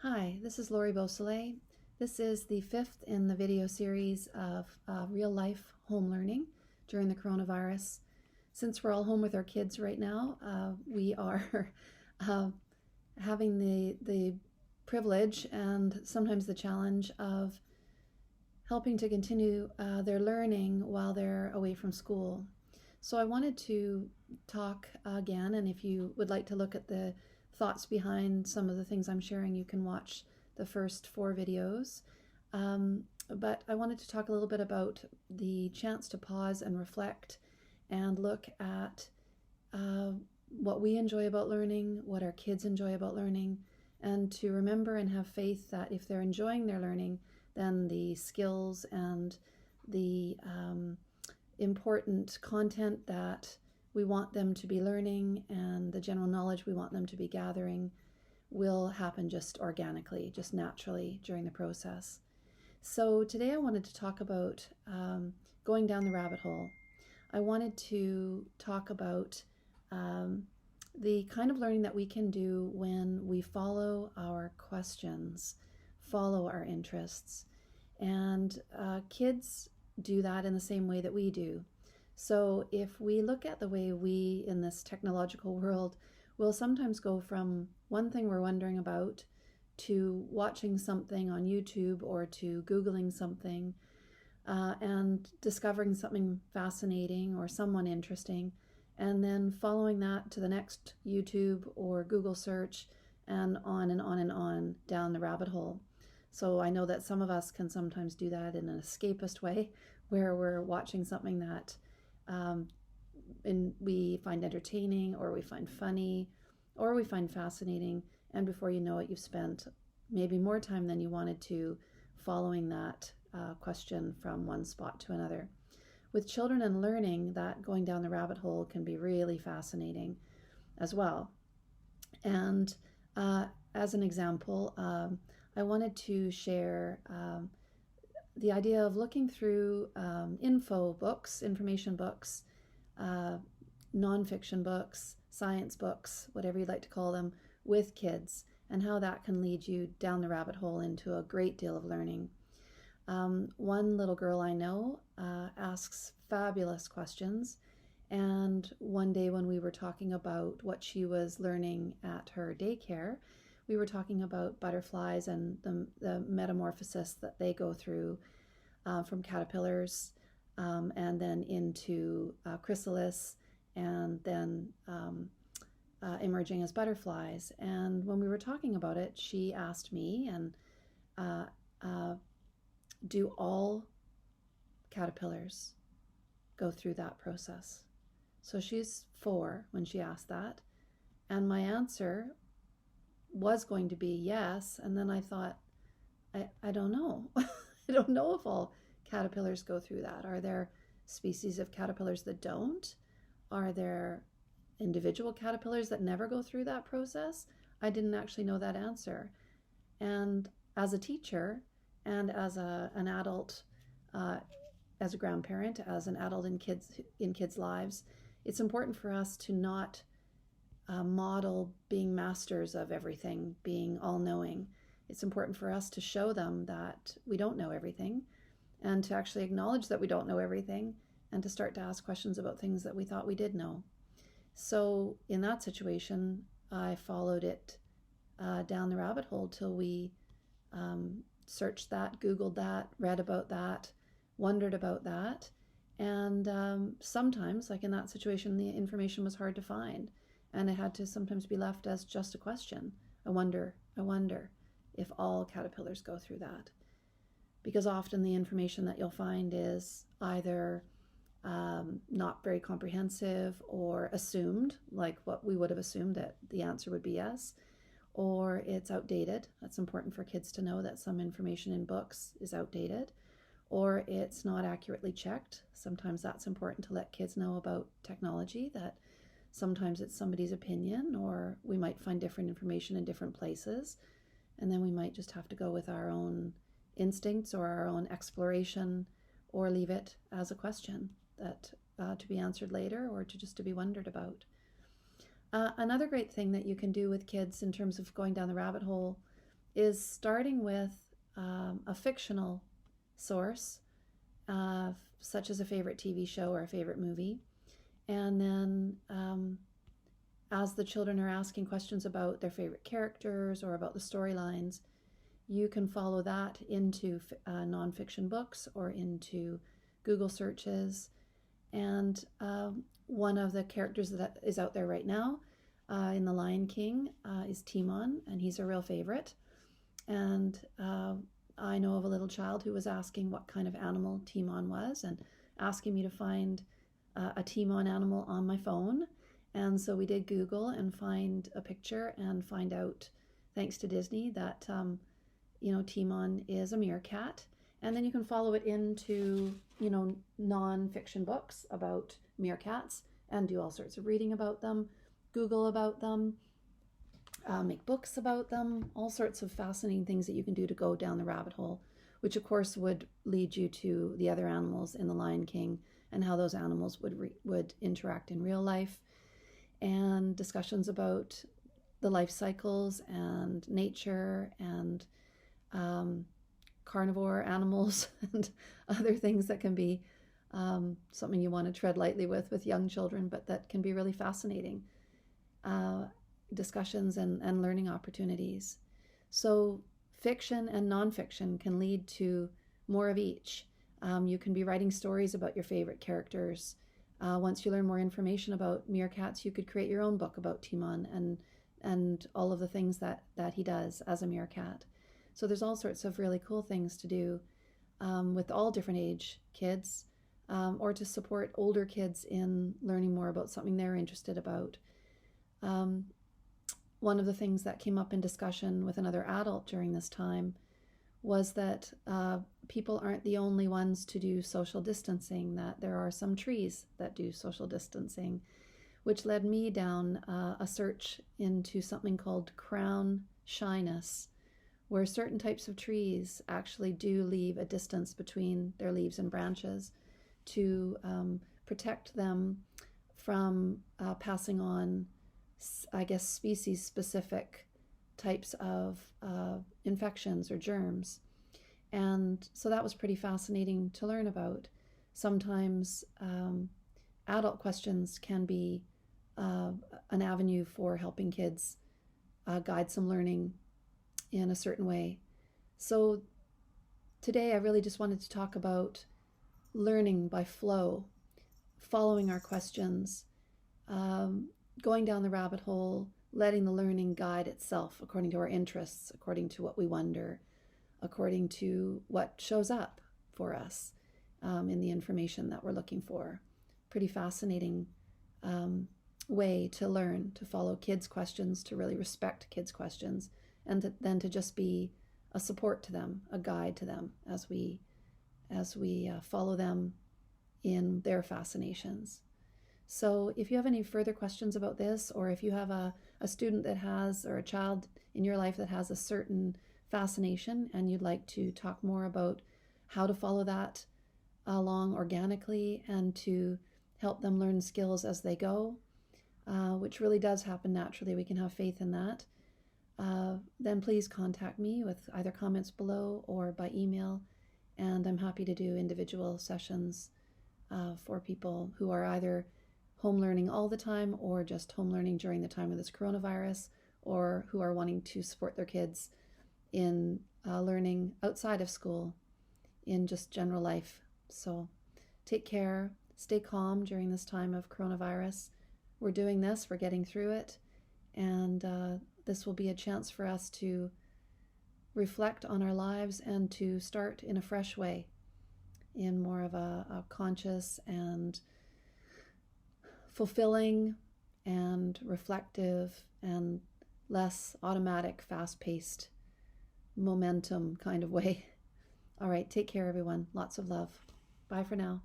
Hi, this is Lori Beausoleil. This is the fifth in the video series of real-life home learning during the coronavirus. Since we're all home with our kids right now, we are having the privilege and sometimes the challenge of helping to continue their learning while they're away from school. So I wanted to talk again, and if you would like to look at the thoughts behind some of the things I'm sharing, you can watch the first 4 videos. But I wanted to talk a little bit about the chance to pause and reflect and look at what we enjoy about learning, what our kids enjoy about learning, and to remember and have faith that if they're enjoying their learning, then the skills and the important content that we want them to be learning and the general knowledge we want them to be gathering will happen just organically, just naturally during the process. So today I wanted to talk about going down the rabbit hole. I wanted to talk about the kind of learning that we can do when we follow our questions, follow our interests. And kids do that in the same way that we do. So if we look at the way we in this technological world will sometimes go from one thing we're wondering about to watching something on YouTube or to Googling something and discovering something fascinating or someone interesting, and then following that to the next YouTube or Google search and on and on and on down the rabbit hole. So I know that some of us can sometimes do that in an escapist way where we're watching something that we find entertaining or we find funny or we find fascinating, and before you know it, you've spent maybe more time than you wanted to following that question from one spot to another. With children and learning, that going down the rabbit hole can be really fascinating as well. And as an example, I wanted to share the idea of looking through information books, nonfiction books, science books, whatever you'd like to call them, with kids, and how that can lead you down the rabbit hole into a great deal of learning. One little girl I know asks fabulous questions, and one day when we were talking about what she was learning at her daycare, we were talking about butterflies and the metamorphosis that they go through from caterpillars and then into chrysalis and then emerging as butterflies. And when we were talking about it, she asked me, and do all caterpillars go through that process? So she's 4 when she asked that, and my answer was going to be yes, and then I thought, I don't know. I don't know if all caterpillars go through that. Are there species of caterpillars that don't? Are there individual caterpillars that never go through that process? I didn't actually know that answer. And as a teacher and as an adult, as a grandparent, as an adult in kids' lives, it's important for us to not model being masters of everything, being all-knowing. It's important for us to show them that we don't know everything, and to actually acknowledge that we don't know everything, and to start to ask questions about things that we thought we did know. So in that situation, I followed it down the rabbit hole till we searched that, Googled that, read about that, wondered about that. And sometimes, like in that situation, the information was hard to find, and it had to sometimes be left as just a question. I wonder if all caterpillars go through that. Because often the information that you'll find is either not very comprehensive or assumed, like what we would have assumed that the answer would be yes, or it's outdated. That's important for kids to know, that some information in books is outdated, or it's not accurately checked. Sometimes that's important to let kids know about technology, that sometimes it's somebody's opinion, or we might find different information in different places, and then we might just have to go with our own instincts or our own exploration, or leave it as a question that to be answered later, or to be wondered about. Another great thing that you can do with kids in terms of going down the rabbit hole is starting with a fictional source, such as a favorite TV show or a favorite movie. And then as the children are asking questions about their favorite characters or about the storylines, you can follow that into nonfiction books or into Google searches. And one of the characters that is out there right now in The Lion King is Timon, and he's a real favorite. And I know of a little child who was asking what kind of animal Timon was and asking me to find a Timon animal on my phone. And so we did Google and find a picture and find out, thanks to Disney, that Timon is a meerkat. And then you can follow it into non-fiction books about meerkats and do all sorts of reading about them, Google about them, make books about them, all sorts of fascinating things that you can do to go down the rabbit hole, which of course would lead you to the other animals in The Lion King and how those animals would interact in real life, and discussions about the life cycles and nature and carnivore animals and other things that can be something you want to tread lightly with young children, but that can be really fascinating. Discussions and learning opportunities. So fiction and nonfiction can lead to more of each. You can be writing stories about your favorite characters. Once you learn more information about meerkats, you could create your own book about Timon and all of the things that he does as a meerkat. So there's all sorts of really cool things to do with all different age kids, or to support older kids in learning more about something they're interested about. One of the things that came up in discussion with another adult during this time was that people aren't the only ones to do social distancing, that there are some trees that do social distancing, which led me down a search into something called crown shyness, where certain types of trees actually do leave a distance between their leaves and branches to protect them from passing on, I guess, species-specific types of infections or germs. And so that was pretty fascinating to learn about. Sometimes adult questions can be an avenue for helping kids guide some learning in a certain way. So today I really just wanted to talk about learning by flow, following our questions, going down the rabbit hole, letting the learning guide itself according to our interests, according to what we wonder, according to what shows up for us in the information that we're looking for. Pretty fascinating way to learn, to follow kids' questions, to really respect kids' questions, and then to just be a support to them, a guide to them as we follow them in their fascinations. So if you have any further questions about this, or if you have a student that has, or a child in your life that has a certain fascination and you'd like to talk more about how to follow that along organically and to help them learn skills as they go, which really does happen naturally, we can have faith in that, then please contact me with either comments below or by email, and I'm happy to do individual sessions for people who are either home learning all the time or just home learning during the time of this coronavirus, or who are wanting to support their kids in learning outside of school in just general life. So take care, stay calm during this time of coronavirus. We're doing this, we're getting through it, and this will be a chance for us to reflect on our lives and to start in a fresh way, in more of a conscious and fulfilling and reflective and less automatic, fast-paced, momentum kind of way. All right, take care, everyone. Lots of love. Bye for now.